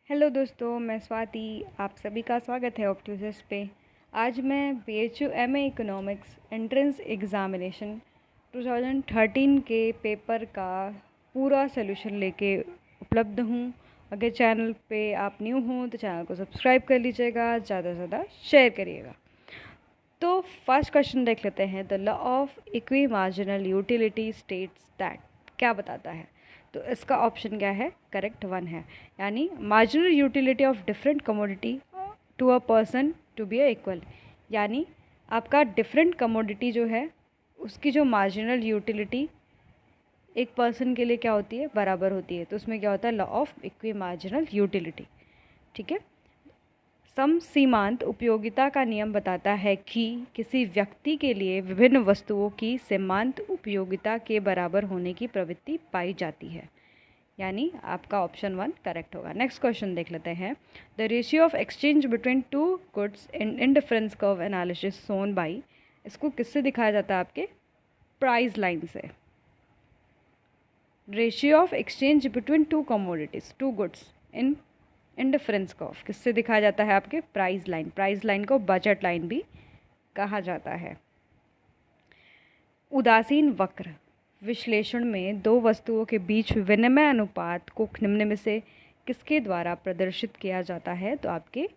Hello दोस्तों, मैं स्वाति। आप सभी का स्वागत है ऑप्टूसिस पे। आज मैं BHU MA economics entrance examination 2013 के पेपर का पूरा सॉल्यूशन लेके उपलब्ध हूँ। अगर चैनल पे आप न्यू हों तो चैनल को सब्सक्राइब कर लीजिएगा, ज़्यादा से ज़्यादा शेयर करिएगा। तो फर्स्ट क्वेश्चन देख लेते हैं। The law of equi marginal utility states that, क्या बताता है? तो इसका ऑप्शन क्या है? करेक्ट 1 है, यानी marginal utility of different commodity to a person to be equal, यानी आपका डिफरेंट कमोडिटी जो है उसकी जो मार्जिनल यूटिलिटी एक पर्सन के लिए क्या होती है? बराबर होती है। तो उसमें क्या होता है? Law of equi marginal utility. ठीक है। समसीमांत उपयोगिता का नियम बताता है कि किसी व्यक्ति के लिए विभिन्न वस्तुओं की सीमांत उपयोगिता के बराबर होने की प्रवृत्ति पाई जाती है, यानी आपका ऑप्शन 1 करेक्ट होगा। नेक्स्ट क्वेश्चन देख लेते हैं। The ratio of exchange between two goods in indifference curve analysis shown by, इसको किससे दिखाया जाता है? आपके प्राइस लाइन से। Ratio of exchange between two commodities, two goods in indifference curve किससे दिखाया जाता है? आपके प्राइस लाइन। प्राइस लाइन को बजट लाइन भी कहा जाता है। उदासीन वक्र विश्लेषण में दो वस्तुओं के बीच विनिमय अनुपात को निम्न में से किसके द्वारा प्रदर्शित किया जाता है? तो आपके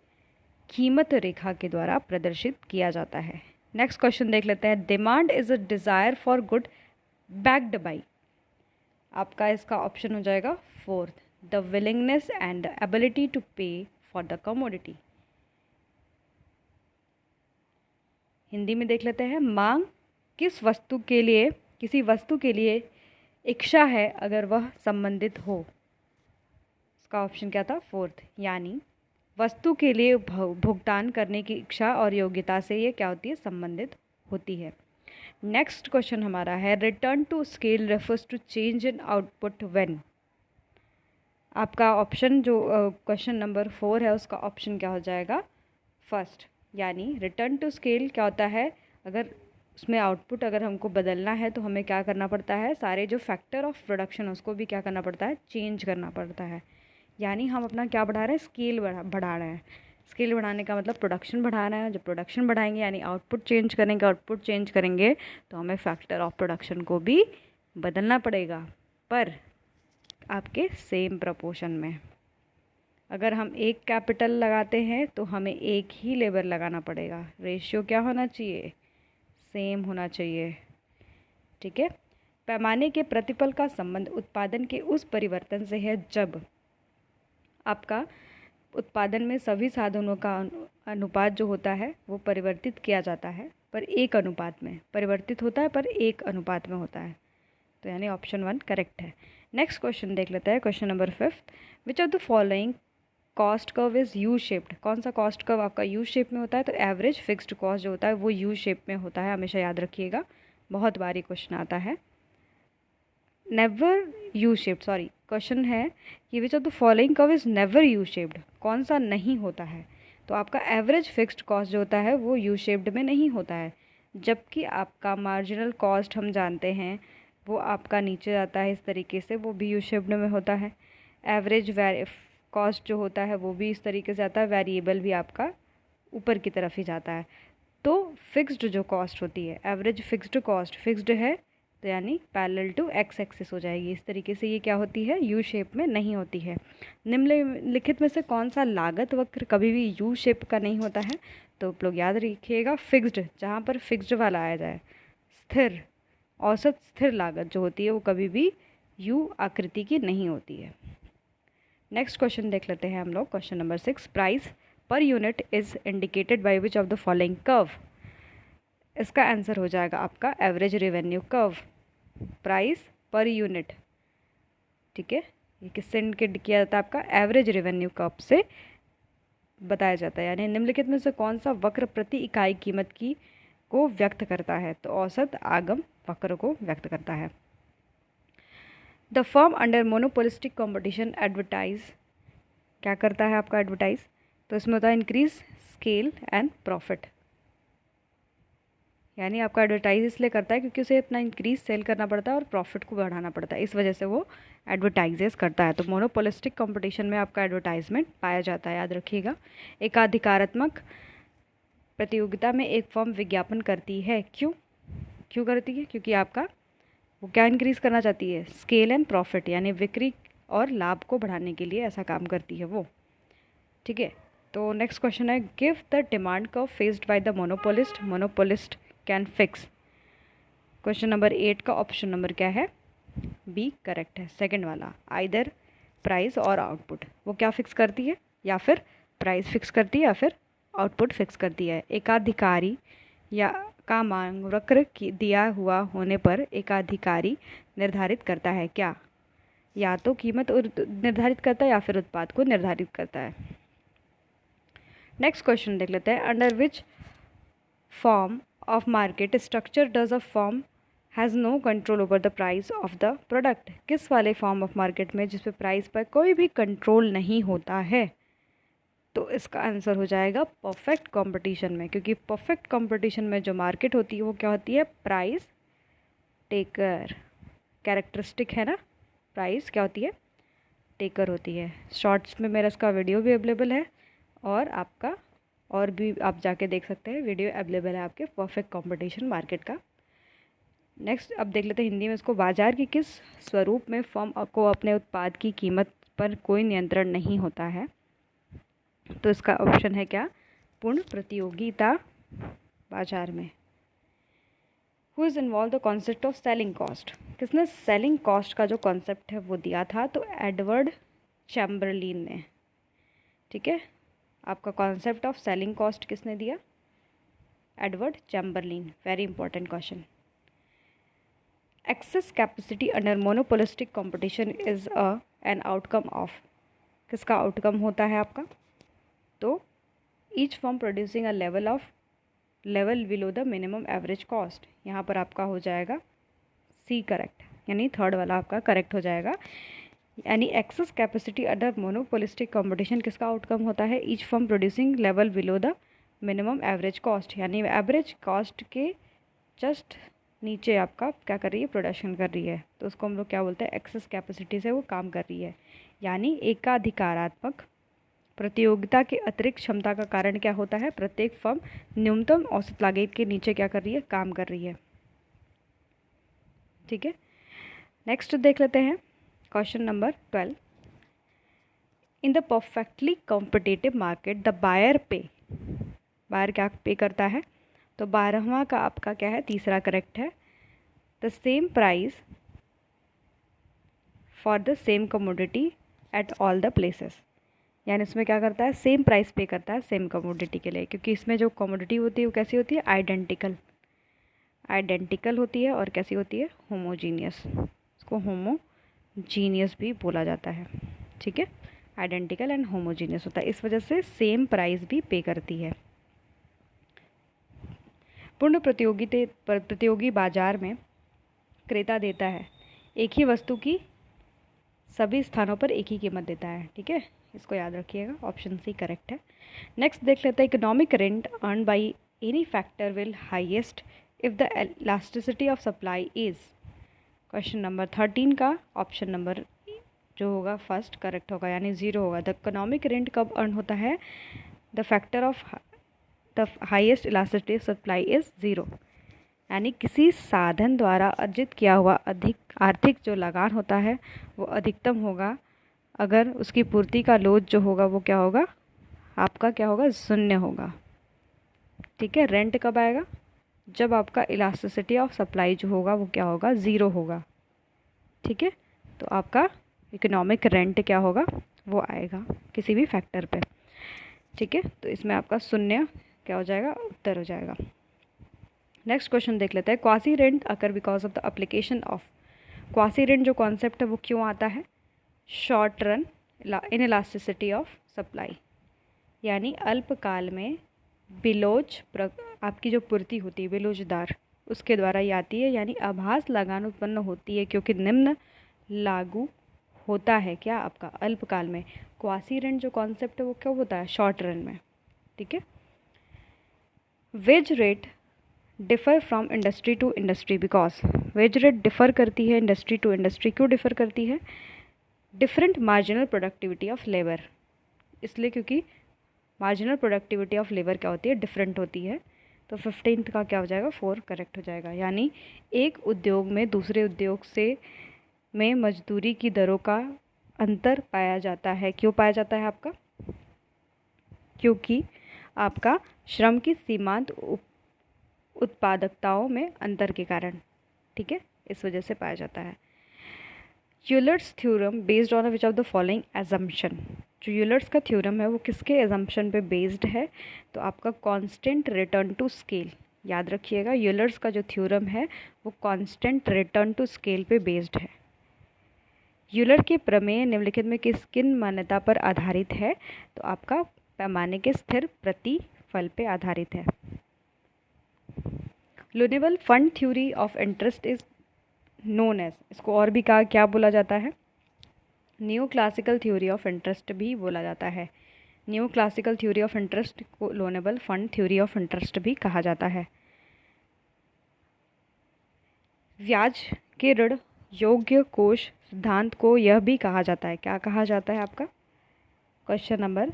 कीमत रेखा के द्वारा प्रदर्शित किया जाता है। नेक्स्ट क्वेश्चन देख लेते हैं। Demand is a desire for good backed by, आपका इसका ऑप्शन हो जाएगा 4th, the willingness and ability to pay for the commodity. Hindi में देख लेते हैं। मांग किसी वस्तु के लिए इच्छा है अगर वह संबंधित हो। इसका ऑप्शन क्या था? 4th, यानी वस्तु के लिए भुगतान करने की इच्छा और योग्यता से ये क्या होती है? संबंधित होती है। नेक्स्ट क्वेश्चन हमारा है। Return to scale refers to change in output when, आपका ऑप्शन जो क्वेश्चन नंबर 4 है उसका ऑप्शन क्या हो जाएगा? 1st, यानी रिटर्न टू स्केल क्या होता है? अगर उसमें आउटपुट अगर हमको बदलना है तो हमें क्या करना पड़ता है? सारे जो फैक्टर ऑफ प्रोडक्शन उसको भी क्या करना पड़ता है? चेंज करना पड़ता है। यानी हम अपना क्या बढ़ा रहे हैं? स्केल बढ़ा रहे हैं। स्केल बढ़ाने का मतलब प्रोडक्शन बढ़ा रहे हैं। जब प्रोडक्शन बढ़ाएंगे यानी आउटपुट चेंज करेंगे, आउटपुट चेंज करेंगे तो हमें फैक्टर ऑफ प्रोडक्शन को भी बदलना पड़ेगा, पर आपके सेम प्रपोर्शन में। अगर हम एक कैपिटल लगाते हैं तो हमें एक ही लेबर लगाना पड़ेगा। रेशियो क्या होना चाहिए? सेम होना चाहिए। ठीक है। पैमाने के प्रतिफल का संबंध उत्पादन के उस परिवर्तन से है जब आपका उत्पादन में सभी साधनों का अनुपात जो होता है वो परिवर्तित किया जाता है, पर एक अनुपात में परिवर्तित होता है, पर एक अनुपात में होता है। तो यानी ऑप्शन 1 करेक्ट है। नेक्स्ट क्वेश्चन देख लेते हैं। Question number 5, which of the following cost curve is U shaped, कौन सा कॉस्ट कर्व आपका यू शेप में होता है? तो एवरेज फिक्स्ड कॉस्ट जो होता है वो यू शेप में होता है, हमेशा याद रखिएगा, बहुत बार ये क्वेश्चन आता है। Never U shaped, sorry, question है कि which of the following curve is never U shaped, कौन सा नहीं होता है? तो आपका एवरेज फिक्स्ड कॉस्ट जो होता है वो यू शेप्ड में नहीं होता है, जबकि आपका मार्जिनल कॉस्ट हम जानते हैं वो आपका नीचे जाता है इस तरीके से, वो भी यू शेप्ड में होता है। एवरेज कॉस्ट जो होता है वो भी इस तरीके से आता है, वेरिएबल भी आपका ऊपर की तरफ ही जाता है। तो फिक्स्ड जो कॉस्ट होती है, एवरेज फिक्स्ड कॉस्ट फिक्स्ड है तो यानी पैरेलल टू एक्स एक्सिस हो जाएगी। इस तरीके से ये क्या होती है? यू शेप में नहीं होती है। निम्नलिखित में से कौन सा लागत वक्र कभी भी यू शेप का नहीं होता है? तो आप लोग याद रखिएगा, फिक्स्ड, जहाँ पर फिक्स्ड वाला आया जाए। स्थिर, औसत स्थिर लागत जो होती है वो कभी भी यू आकृति की नहीं होती है। नेक्स्ट क्वेश्चन देख लेते हैं हम लोग। Question number 6, price per unit is indicated by which of the following curve, इसका आंसर हो जाएगा आपका average revenue curve. Price per unit, ठीक है, ये किससे इंडिकेट किया जाता है? आपका एवरेज रेवेन्यू कर्व से बताया जाता है। यानी निम्नलिखित में से कौन सा वक्र प्रति इकाई कीमत की को व्यक्त करता है? तो औसत आगम वक्र को व्यक्त करता है। The firm under monopolistic competition advertise, क्या करता है आपका एडवर्टाइज? तो इसमें होता है इंक्रीज स्केल एंड प्रॉफिट, यानी आपका एडवर्टाइज इसलिए करता है क्योंकि उसे अपना इंक्रीज सेल करना पड़ता है और प्रॉफिट को बढ़ाना पड़ता है, इस वजह से वो एडवर्टाइजेस करता है। तो मोनोपोलिस्टिक कंपटीशन में आपका एडवर्टाइजमेंट पाया जाता है, याद रखिएगा। एकाधिकारात्मक प्रतियोगिता में एक फर्म विज्ञापन करती है, क्यों करती है? क्योंकि आपका वो क्या इंक्रीज करना चाहती है? स्केल एंड प्रॉफिट, यानी बिक्री और लाभ को बढ़ाने के लिए ऐसा काम करती है वो। ठीक है, तो नेक्स्ट क्वेश्चन है, give the demand curve faced by the monopolist can fix. Question number 8 का ऑप्शन नंबर क्या है? बी करेक्ट है, सेकंड वाला, आइदर प्राइस और आउटपुट। वो क्या फिक्स करती है? या फिर प्राइस फिक्स करती है या फिर आउटपुट फिक्स करती है। एकाधिकारी या का मांग वक्र की दिया हुआ होने पर एकाधिकारी निर्धारित करता है क्या? या तो कीमत निर्धारित करता है या फिर उत्पाद को निर्धारित करता है। नेक्स्ट क्वेश्चन देख लेते हैं, under which form of market structure does a firm has no control over the price of the product. किस वाले फॉर्म ऑफ मार्केट में जिसपे प्राइस पर कोई भी कंट्रोल नहीं होता है? तो इसका आंसर हो जाएगा परफेक्ट कंपटीशन में, क्योंकि परफेक्ट कंपटीशन में जो मार्केट होती है वो क्या होती है? Price taker. कैरेक्टरिस्टिक है ना, प्राइस क्या होती है? टेकर होती है। शॉर्ट्स में मेरा इसका वीडियो भी अवेलेबल है और आपका और भी आप जाके देख सकते हैं, वीडियो अवेलेबल है आपके परफेक्ट कंपटीशन मार्केट का। नेक्स्ट अब देख लेते हैं हिंदी में इसको, बाजार की किस स्वरूप में फर्म को अपने उत्पाद की कीमत पर कोई नियंत्रण नहीं होता है? तो इसका ऑप्शन है क्या? पूर्ण प्रतियोगिता बाजार में। Who is involve the concept of selling cost. किसने सेलिंग कॉस्ट का जो कॉन्सेप्ट है वो दिया था? तो एडवर्ड चैम्बरलिन ने। ठीक है, आपका कॉन्सेप्ट ऑफ सेलिंग कॉस्ट किसने दिया? Edward Chamberlain. Very important question. Access capacity under monopolistic competition is an outcome of. किसका आउटकम होता है आपका? तो each form producing a level below the minimum average cost. यहाँ पर आपका हो जाएगा सी करेक्ट, यानी थर्ड वाला आपका करेक्ट हो जाएगा। यानी access capacity under monopolistic competition किसका आउटकम होता है? Each form producing level below the minimum average cost, यानी एवरेज कॉस्ट के जस्ट नीचे आपका क्या कर रही है? प्रोडक्शन कर रही है, तो उसको हम लोग क्या बोलते हैं? एक्सेस कैपेसिटी से वो काम कर रही है। यानी एकाधिकारात्मक प्रतियोगिता के अतिरिक्त क्षमता का कारण क्या होता है? प्रत्येक फर्म न्यूनतम औसत लागत के नीचे क्या कर रही है? काम कर रही है। ठीक है, नेक्स्ट देख लेते हैं question number 12। In the perfectly competitive market the buyer क्या पे करता है? तो 12वां का आपका क्या है? तीसरा करेक्ट है। The same price for the same commodity at all the places. यानी इसमें क्या करता है? सेम प्राइस पे करता है सेम कमोडिटी के लिए, क्योंकि इसमें जो कमोडिटी होती है वो कैसी होती है? आइडेंटिकल होती है। और कैसी होती है? होमोजीनियस। इसको होमोजीनियस भी बोला जाता है। ठीक है, आइडेंटिकल एंड होमोजीनियस होता है, इस वजह से सेम प्राइस भी पे करती है। पूर्ण प्रतियोगी बाजार में क्रेता देता है एक ही वस्तु की सभी स्थानों पर एक ही कीमत देता है। ठीक है, इसको याद रखिएगा, ऑप्शन सी करेक्ट है। नेक्स्ट देख लेते हैं, economic rent earn by any factor will highest if the elasticity of supply is. Question number 13 का ऑप्शन नंबर जो होगा फर्स्ट करेक्ट होगा, यानी 0 होगा। द इकोनॉमिक रेंट कब अर्न होता है? The factor of the highest elasticity of supply is 0, यानी किसी साधन द्वारा अर्जित किया हुआ अधिक आर्थिक जो लगान होता है वो अधिकतम होगा अगर उसकी पूर्ति का लोड जो होगा वो क्या होगा? आपका क्या होगा? 0 होगा। ठीक है, रेंट कब आएगा? जब आपका इलास्टिसिटी ऑफ सप्लाई जो होगा वो क्या होगा? 0 होगा। ठीक है, तो आपका इकोनॉमिक रेंट क्या होगा? वो आएगा किसी भी फैक्टर पे। ठीक है, तो इसमें आपका 0 क्या हो जाएगा? उत्तर हो जाएगा। नेक्स्ट क्वेश्चन देख लेते हैं, quasi rent occur because of the application of. Quasi rent जो कॉन्सेप्ट है वो क्यों आता है? शॉर्ट रन इनइलास्टिसिटी ऑफ सप्लाई, यानी अल्पकाल में आपकी जो पूर्ति होती है बिलोजदार उसके द्वारा ये आती है, यानी आभास लगान उत्पन्न होती है क्योंकि निम्न लागू होता है क्या? आपका अल्पकाल में। क्वासी रेंट जो कॉन्सेप्ट है वो क्या होता है? शॉर्ट रन में। ठीक है, wage rate differ from industry to industry because wage rate differ करती है इंडस्ट्री टू इंडस्ट्री। क्यों डिफ़र करती है? Different marginal productivity of labour, इसलिए क्योंकि मार्जिनल प्रोडक्टिविटी ऑफ लेबर क्या होती है? डिफरेंट होती है। तो 15th का क्या हो जाएगा? 4 करेक्ट हो जाएगा। यानी एक उद्योग में दूसरे उद्योग से में मजदूरी की दरों का अंतर पाया जाता है। क्यों पाया जाता है आपका? क्योंकि आपका श्रम की सीमांत उत्पादकताओं में अंतर के कारण, ठीक है, इस वजह से पाया जाता है। Euler's theorem based on which of the following assumption, जो यूलर्स का थ्योरम है वो किसके एजम्पशन पे बेस्ड है? तो आपका कांस्टेंट रिटर्न टू स्केल, याद रखिएगा यूलर्स का जो थ्योरम है वो कांस्टेंट रिटर्न टू स्केल पे बेस्ड है। यूलर के प्रमेय निम्नलिखित में किन मान्यता पर आधारित है? तो आपका पैमाने के स्थिर प्रतिफल पे आधारित है। Loanable fund theory of interest is known as, इसको और भी क्या बोला जाता है? New classical theory of interest भी बोला जाता है। New classical theory of interest को loanable fund theory of interest भी कहा जाता है। ब्याज के ऋण योग्य कोष सिद्धांत को यह भी कहा जाता है। क्या कहा जाता है आपका? क्वेश्चन नंबर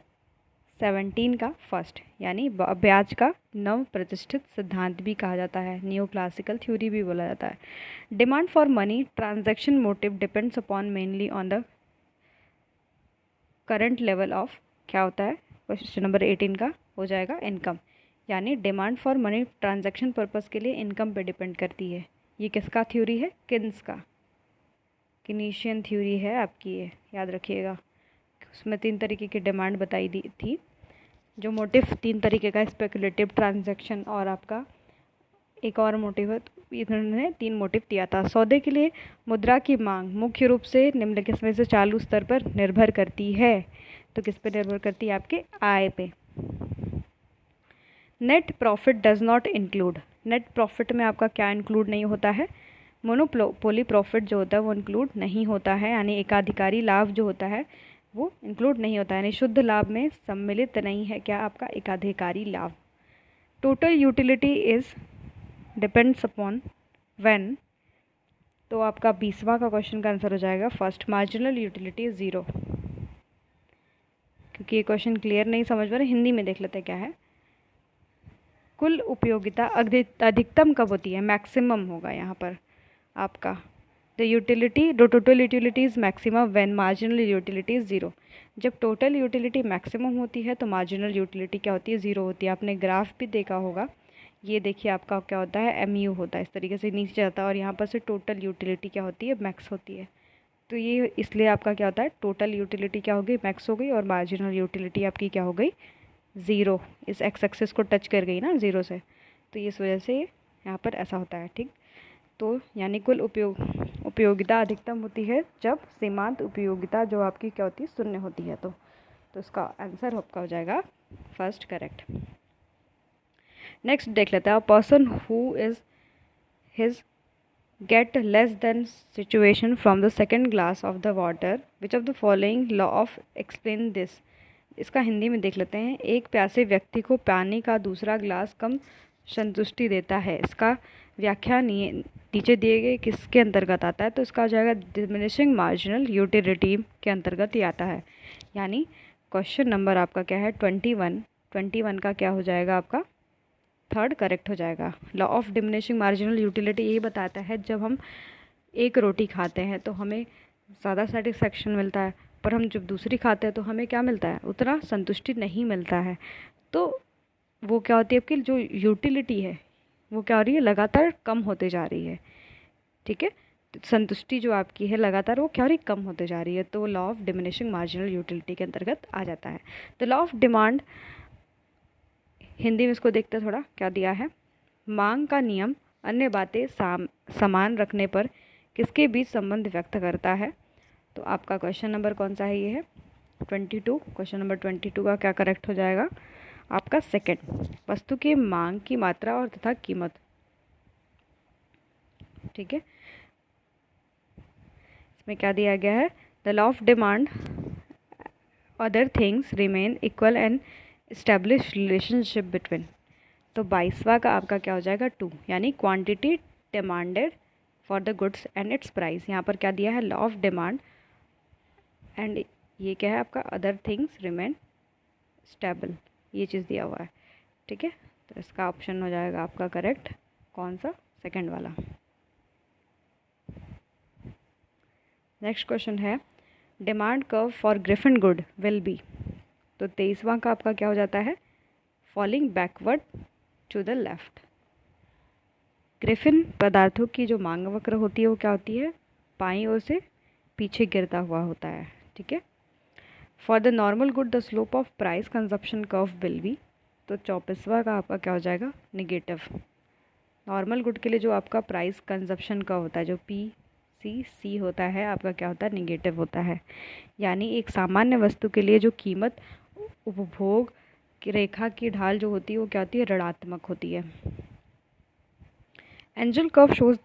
17 का फर्स्ट, यानी ब्याज का नव प्रतिष्ठित सिद्धांत भी कहा जाता है, न्यू क्लासिकल थ्योरी भी बोला जाता है। Demand for money transaction motive depends upon mainly on the current level of, क्या होता है? क्वेश्चन नंबर 18 का हो जाएगा इनकम, यानी demand for money transaction purpose के लिए इनकम पे डिपेंड करती है। ये किसका थ्योरी है? किन्स का, किनीशियन थ्योरी है आपकी, ये याद रखिएगा। उसमें 3 तरीके की डिमांड बताई दी थी, जो मोटिव 3 तरीके का, स्पेकुलेटिव, ट्रांजैक्शन और आपका एक और मोटिव है। इन्होंने 3 मोटिव दिया था। सौदे के लिए मुद्रा की मांग मुख्य रूप से निम्नलिखित में से चालू स्तर पर निर्भर करती है। तो किस पे निर्भर करती है? आपके आय पे। Net profit does not include, net profit में आपका क्या इंक्लूड नहीं होता है? मोनोपोली प्रॉफिट जो होता है वो इंक्लूड नहीं होता है, यानी एकाधिकारी लाभ जो होता है वो इंक्लूड नहीं होता है, यानी शुद्ध लाभ में सम्मिलित नहीं है क्या आपका एकाधिकारी लाभ। Total utility is depends upon when, तो आपका 20वां का क्वेश्चन का आंसर हो जाएगा फर्स्ट, मार्जिनल यूटिलिटी इज 0। क्योंकि ये क्वेश्चन क्लियर नहीं समझ पा रहे, हिंदी में देख लेते हैं क्या है। कुल उपयोगिता अधिकतम कब होती है? मैक्सिमम होगा यहाँ पर आपका। The total utility is maximum when marginal utility is 0। जब टोटल यूटिलिटी मैक्सिमम होती है तो मार्जिनल यूटिलिटी क्या होती है? 0 होती है। आपने ग्राफ भी देखा होगा, ये देखिए आपका क्या होता है? MU होता है, इस तरीके से नीचे जाता है और यहाँ पर से टोटल यूटिलिटी क्या होती है? मैक्स होती है। तो ये इसलिए आपका क्या होता है? टोटल यूटिलिटी क्या हो गई? मैक्स हो गई, और मार्जिनल यूटिलिटी आपकी क्या हो गई? 0। इस एक्स एक्सिस को टच कर गई ना 0 से, तो इस वजह से यहाँ पर ऐसा होता है, ठीक। तो यानी कुल उपयोगिता अधिकतम होती है जब सीमांत उपयोगिता जो आपकी क्या होती है? 0 होती है। तो इसका आंसर आपका हो जाएगा फर्स्ट करेक्ट। नेक्स्ट देख लेते हैं। Person who is his get less than situation from the second glass of the water, which of the following law of explain this. इसका हिंदी में देख लेते हैं। एक प्यासे व्यक्ति को पानी का दूसरा ग्लास कम संतुष्टि देता है। इसका व्याख्या नीचे दिए गए किसके अंतर्गत आता है? तो इसका हो जाएगा डिमिनिशिंग मार्जिनल यूटिलिटी के अंतर्गत ही आता है। यानी क्वेश्चन नंबर आपका क्या है? 21 का क्या हो जाएगा आपका? थर्ड करेक्ट हो जाएगा। Law of diminishing marginal utility यही बताता है जब हम एक रोटी खाते हैं तो हमें ज़्यादा सेटिस्फेक्शन मिलता है, पर हम जब दूसरी खाते हैं तो हमें क्या मिलता है? उतना संतुष्टि नहीं मिलता है। तो वो क्या होती है? आपकी जो यूटिलिटी है वो क्या हो रही है? लगातार कम होते जा रही है, ठीक है। संतुष्टि जो आपकी है लगातार वो क्या हो रही? कम होते जा रही है। तो law of diminishing marginal utility के अंतर्गत आ जाता है। तो लॉ ऑफ डिमांड हिंदी में इसको देखते थोड़ा क्या दिया है। मांग का नियम अन्य बातें समान रखने पर किसके बीच संबंध व्यक्त करता है? तो आपका क्वेश्चन नंबर कौन सा है? ये है 22। क्वेश्चन नंबर 22 का क्या करेक्ट हो जाएगा? आपका सेकंड, वस्तु की मांग की मात्रा और तथा कीमत, ठीक है। इसमें क्या दिया गया है? The law of demand other things remain equal and establish relationship between. तो 22वां का आपका क्या हो जाएगा 2, यानी quantity demanded for the goods and it's price. यहाँ पर क्या दिया है, लॉ ऑफ डिमांड, एंड ये क्या है आपका, अदर थिंग्स रिमेन स्टेबल, ये चीज़ दिया हुआ है। ठीक है, तो इसका ऑप्शन हो जाएगा आपका करेक्ट कौन सा, सेकंड वाला। नेक्स्ट क्वेश्चन है demand curve for Giffen good will be. तो 23वां का आपका क्या हो जाता है, falling backward to the left. Giffen पदार्थों की जो मांग वक्र होती है वो क्या होती है, बाईं ओर से पीछे गिरता हुआ होता है। ठीक है, for the normal good the slope of price consumption curve will be. तो 24वां का आपका क्या हो जाएगा, निगेटिव। नॉर्मल गुड के लिए जो आपका प्राइस कंजप्शन कर्व होता है, जो PCC होता है, आपका क्या होता है, निगेटिव होता है। यानी एक सामान्य वस्तु के लिए जो कीमत उपभोग की रेखा की ढाल जो होती है वो क्या होती है, ऋणात्मक होती है। Angel curve shows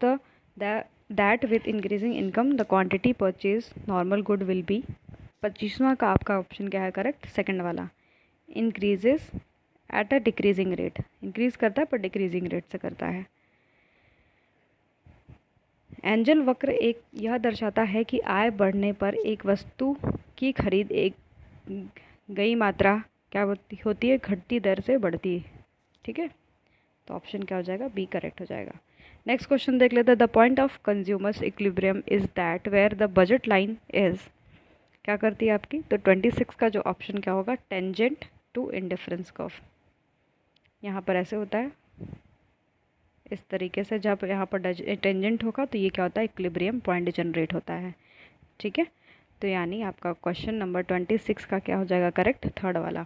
that with increasing income the quantity purchase normal good will be। 25वां का आपका ऑप्शन क्या है करेक्ट, सेकंड वाला, increases at a decreasing rate. Increase करता है पर डिक्रीजिंग रेट से करता है। एंजल वक्र एक यह दर्शाता है कि आय बढ़ने पर एक वस्तु की खरीद एक गई मात्रा क्या होती है, घटती दर से बढ़ती है। ठीक है, तो ऑप्शन क्या हो जाएगा, बी करेक्ट हो जाएगा। नेक्स्ट क्वेश्चन देख लेते हैं। The point of consumer's equilibrium is that where the budget line is, क्या करती है आपकी, तो 26 का जो ऑप्शन क्या होगा, टेंजेंट टू इंडिफरेंस कर्व। यहाँ पर ऐसे होता है, इस तरीके से जब यहाँ पर टेंजेंट होगा तो ये क्या होता है, इक्विलिब्रियम पॉइंट जनरेट होता है। ठीक है, तो यानी आपका क्वेश्चन नंबर 26 का क्या हो जाएगा करेक्ट, थर्ड वाला।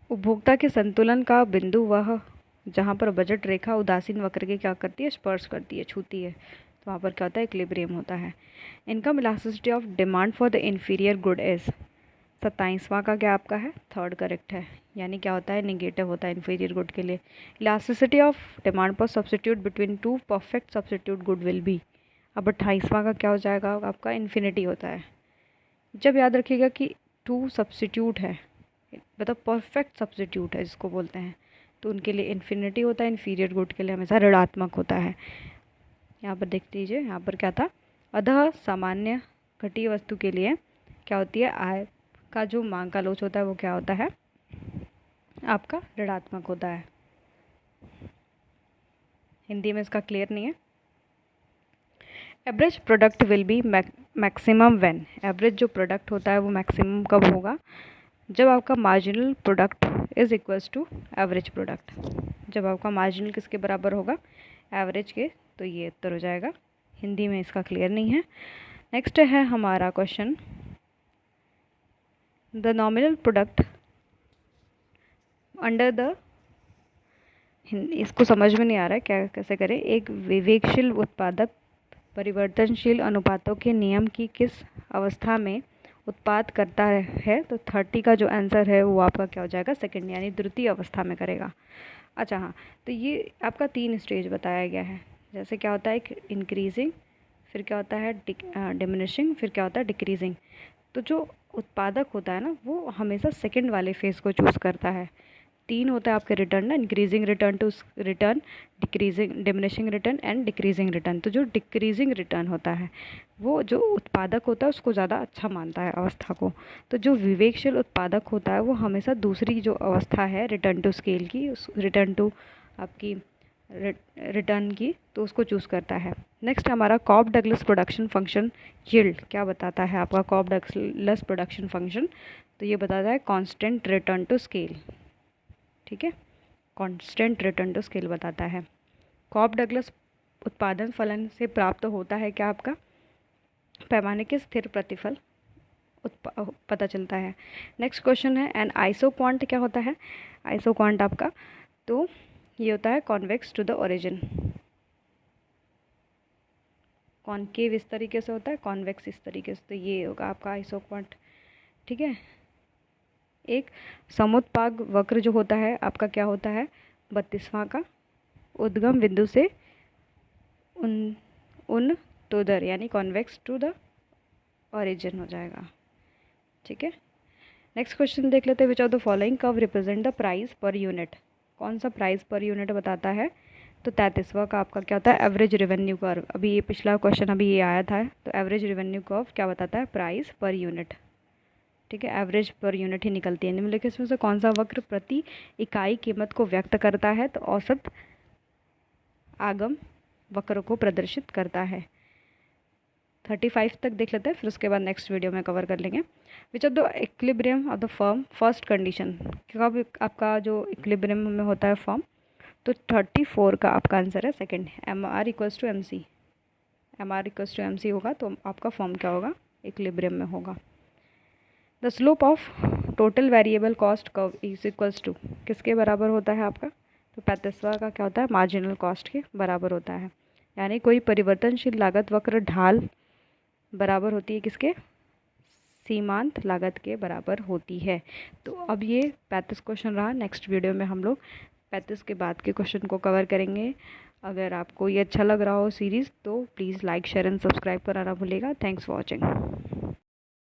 उपभोक्ता के संतुलन का बिंदु वह जहाँ पर बजट रेखा उदासीन वक्र के क्या करती है, स्पर्श करती है, छूती है, तो वहाँ पर क्या होता है, इक्विलिब्रियम होता है। Income elasticity of demand for the inferior good is. 27वां का क्या आपका है, थर्ड करेक्ट है, यानी क्या होता है, निगेटिव होता है इन्फीरियर गुड के लिए। Elasticity of demand for substitute between two perfect substitute good will B. अब 28वां का क्या हो जाएगा आपका, इन्फिनिटी होता है। जब याद रखिएगा कि टू सब्सटीट्यूट है, मतलब परफेक्ट सब्सटीट्यूट है जिसको बोलते हैं, तो उनके लिए इन्फिनिटी होता है, इन्फीरियर गुड के लिए हमेशा ऋणात्मक होता है। यहाँ पर देख लीजिए, यहाँ पर क्या था, अतः सामान्य घटी वस्तु के लिए क्या होती है, आय का जो मांग का लोच होता है वो क्या होता है, आपका ऋणात्मक होता है। हिंदी में इसका क्लियर नहीं है। Average product will be maximum when. Average जो प्रोडक्ट होता है वो मैक्सिमम कब होगा, जब आपका marginal product is equals to average product. जब आपका मार्जिनल किसके बराबर होगा, एवरेज के, तो ये उत्तर हो जाएगा। हिंदी में इसका क्लियर नहीं है। नेक्स्ट है हमारा question, the nominal product under the, इसको समझ में नहीं आ रहा है क्या कैसे करें। एक विवेकशील उत्पादक परिवर्तनशील अनुपातों के नियम की किस अवस्था में उत्पाद करता है, तो 30 का जो आंसर है वो आपका क्या हो जाएगा, सेकंड, यानी द्वितीय अवस्था में करेगा। अच्छा हाँ, तो ये आपका 3 स्टेज बताया गया है। जैसे क्या होता है, एक इंक्रीजिंग, फिर क्या होता है डिमिनिशिंग, फिर क्या होता है डिक्रीजिंग। तो जो उत्पादक होता है ना वो हमेशा सेकंड वाले फेज़ को चूज़ करता है। 3 होता है आपके रिटर्न ना, increasing return to return, decreasing diminishing return and decreasing return. तो जो डिक्रीजिंग रिटर्न होता है वो जो उत्पादक होता है उसको ज़्यादा अच्छा मानता है अवस्था को। तो जो विवेकशील उत्पादक होता है वो हमेशा दूसरी जो अवस्था है रिटर्न टू स्केल की, उस रिटर्न टू आपकी रिटर्न की, तो उसको चूज़ करता है। नेक्स्ट हमारा Cobb Douglas production function yield क्या बताता है आपका, कॉब डगलस प्रोडक्शन फंक्शन, तो ये बताता है कांस्टेंट रिटर्न टू स्केल। ठीक है, कांस्टेंट रिटर्न टू स्केल बताता है। कॉब डगलस उत्पादन फलन से प्राप्त होता है क्या आपका, पैमाने के स्थिर प्रतिफल पता चलता है। नेक्स्ट क्वेश्चन है एन आइसोक्वांट क्या होता है, आइसोक्वांट आपका, तो ये होता है convex to the origin. Concave इस तरीके से होता है, कॉन्वेक्स इस तरीके से, तो ये होगा आपका आइसोक्वांट। ठीक है, एक समुत्पाद वक्र जो होता है आपका क्या होता है, 32वां का, उद्गम बिंदु से उन टू दर, यानी कॉन्वेक्स टू द ओरिजिन हो जाएगा। ठीक है, नेक्स्ट क्वेश्चन देख लेते हैं, which of the following curve represent the price per unit. कौन सा प्राइस पर यूनिट बताता है? तो 33वां का आपका क्या होता है? Average revenue curve. अभी ये पिछला क्वेश्चन अभी ये आया था, तो एवरेज रेवेन्यू कर्व क्या बताता है? Price per unit. ठीक है, एवरेज पर यूनिट ही निकलती है। निम्नलिखित में से कौन सा वक्र प्रति इकाई कीमत को व्यक्त करता है? तो औसत आगम वक्र को प्रदर्शित करता है। 35 तक देख लेते हैं, फिर उसके बाद नेक्स्ट वीडियो में कवर कर लेंगे। Which of the equilibrium of the firm first condition, कब आपका जो इक्विलिब्रियम में होता है फर्म? तो 34 का आपका आंसर है second, MR equals to MC। MR equals to MC होगा तो आपका फॉर्म क्या होगा? इक्विलिब्रियम में होगा। The slope of total variable cost curve is equals to, किसके बराबर होता है आपका? तो 35वां का क्या होता है? मार्जिनल कॉस्ट के बराबर होता है। यानी कोई परिवर्तनशील लागत वक्र ढाल बराबर होती है किसके? सीमांत लागत के बराबर होती है। तो अब ये 35 क्वेश्चन रहा। नेक्स्ट वीडियो में हम लोग 35 के बाद के क्वेश्चन को कवर करेंगे। अगर आपको ये अच्छा लग रहा हो सीरीज़ तो please like share and subscribe करना ना भूलिएगा। Thanks for watching.